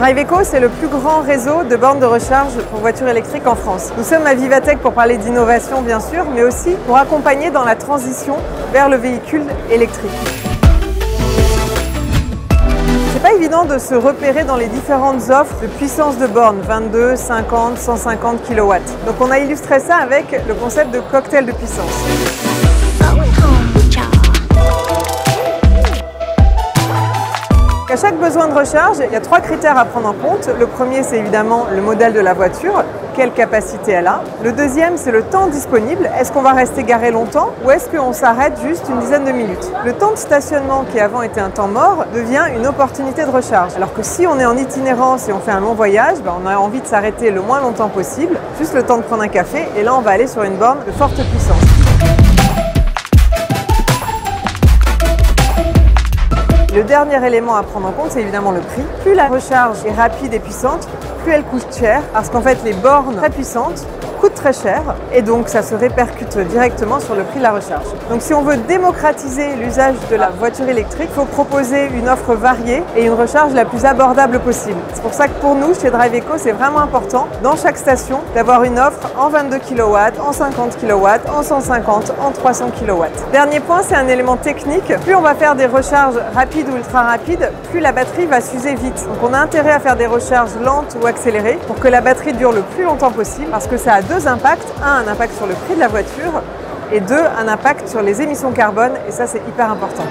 Driveco, c'est le plus grand réseau de bornes de recharge pour voitures électriques en France. Nous sommes à Vivatech pour parler d'innovation bien sûr, mais aussi pour accompagner dans la transition vers le véhicule électrique. C'est pas évident de se repérer dans les différentes offres de puissance de borne, 22, 50, 150 kW. Donc on a illustré ça avec le concept de cocktail de puissance. À chaque besoin de recharge, il y a 3 critères à prendre en compte. Le premier, c'est évidemment le modèle de la voiture, quelle capacité elle a. Le deuxième, c'est le temps disponible. Est-ce qu'on va rester garé longtemps ou est-ce qu'on s'arrête juste une dizaine de minutes? Le temps de stationnement, qui avant était un temps mort, devient une opportunité de recharge. Alors que si on est en itinérance et on fait un long voyage, on a envie de s'arrêter le moins longtemps possible, juste le temps de prendre un café, et là on va aller sur une borne de forte puissance. Le dernier élément à prendre en compte, c'est évidemment le prix. Plus la recharge est rapide et puissante, plus elle coûte cher, parce qu'en fait les bornes très puissantes coûtent très cher et donc ça se répercute directement sur le prix de la recharge. Donc si on veut démocratiser l'usage de la voiture électrique, il faut proposer une offre variée et une recharge la plus abordable possible. C'est pour ça que pour nous, chez Driveco, c'est vraiment important dans chaque station d'avoir une offre en 22 kW, en 50 kW, en 150, en 300 kW. Dernier point, c'est un élément technique. Plus on va faire des recharges rapides ou ultra rapides, plus la batterie va s'user vite. Donc on a intérêt à faire des recharges lentes ou accélérées pour que la batterie dure le plus longtemps possible parce que ça a 2 impacts. Un impact sur le prix de la voiture et 2, un impact sur les émissions carbone et ça c'est hyper important.